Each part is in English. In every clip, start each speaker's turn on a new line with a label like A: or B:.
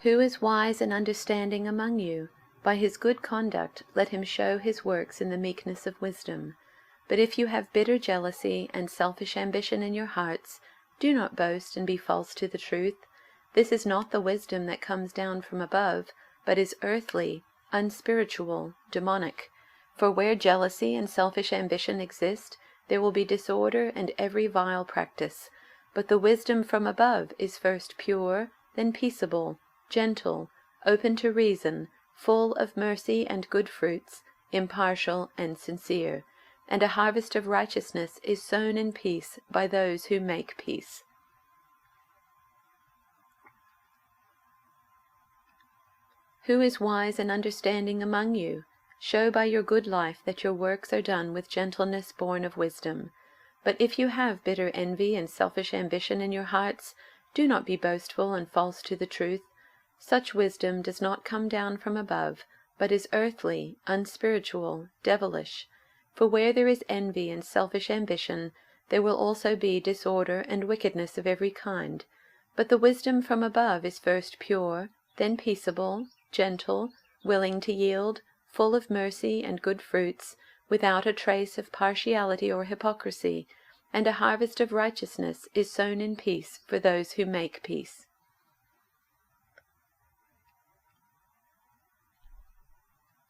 A: Who is wise and understanding among you? By his good conduct let him show his works in the meekness of wisdom. But if you have bitter jealousy and selfish ambition in your hearts, do not boast and be false to the truth. This is not the wisdom that comes down from above, but is earthly, unspiritual, demonic. For where jealousy and selfish ambition exist, there will be disorder and every vile practice. But the wisdom from above is first pure, then peaceable, gentle, open to reason, full of mercy and good fruits, impartial and sincere. And a harvest of righteousness is sown in peace by those who make peace. Who is wise and understanding among you? Show by your good life that your works are done with gentleness born of wisdom. But if you have bitter envy and selfish ambition in your hearts, do not be boastful and false to the truth. Such wisdom does not come down from above, but is earthly, unspiritual, devilish. For where there is envy and selfish ambition, there will also be disorder and wickedness of every kind. But the wisdom from above is first pure, then peaceable, gentle, willing to yield, full of mercy and good fruits, without a trace of partiality or hypocrisy, and a harvest of righteousness is sown in peace for those who make peace.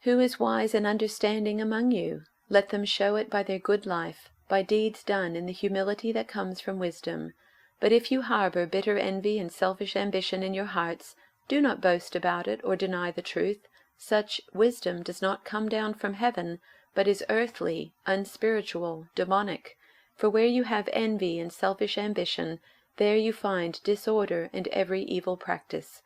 A: Who is wise and understanding among you? Let them show it by their good life, by deeds done in the humility that comes from wisdom. But if you harbor bitter envy and selfish ambition in your hearts, do not boast about it or deny the truth. Such wisdom does not come down from heaven, but is earthly, unspiritual, demonic. For where you have envy and selfish ambition, there you find disorder and every evil practice.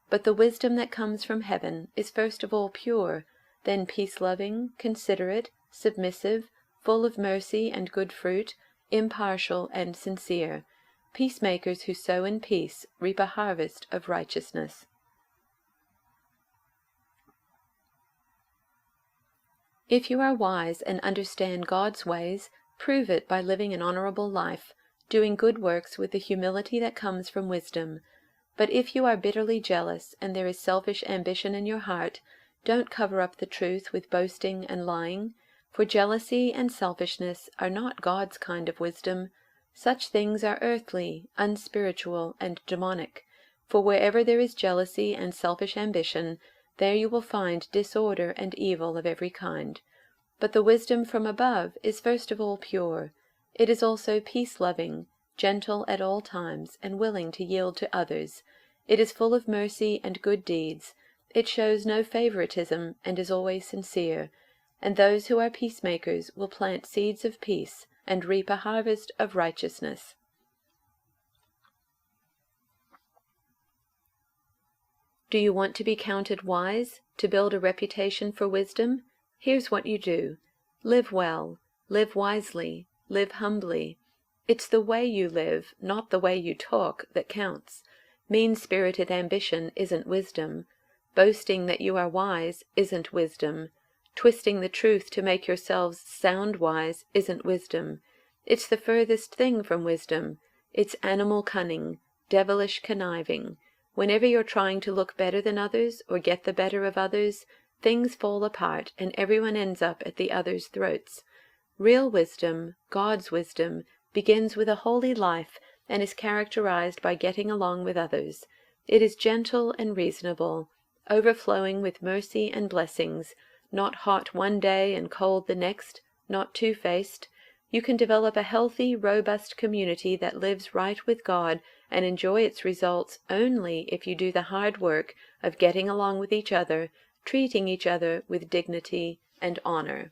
A: But the wisdom that comes from heaven is first of all pure, then peace-loving, considerate, submissive, full of mercy and good fruit, impartial and sincere. Peacemakers who sow in peace reap a harvest of righteousness. If you are wise and understand God's ways, prove it by living an honorable life, doing good works with the humility that comes from wisdom. But if you are bitterly jealous and there is selfish ambition in your heart, don't cover up the truth with boasting and lying, for jealousy and selfishness are not God's kind of wisdom. Such things are earthly, unspiritual, and demonic. For wherever there is jealousy and selfish ambition, there you will find disorder and evil of every kind. But the wisdom from above is first of all pure. It is also peace-loving, gentle at all times, and willing to yield to others. It is full of mercy and good deeds. It shows no favoritism and is always sincere. And those who are peacemakers will plant seeds of peace and reap a harvest of righteousness. Do you want to be counted wise, to build a reputation for wisdom? Here's what you do. Live well, live wisely, live humbly. It's the way you live, not the way you talk, that counts. Mean-spirited ambition isn't wisdom. Boasting that you are wise isn't wisdom. Twisting the truth to make yourselves sound wise isn't wisdom. It's the furthest thing from wisdom. It's animal cunning, devilish conniving. Whenever you're trying to look better than others or get the better of others, things fall apart and everyone ends up at the other's throats. Real wisdom, God's wisdom, begins with a holy life and is characterized by getting along with others. It is gentle and reasonable, overflowing with mercy and blessings, not hot one day and cold the next, not two-faced. You can develop a healthy, robust community that lives right with God and enjoy its results only if you do the hard work of getting along with each other, treating each other with dignity and honor.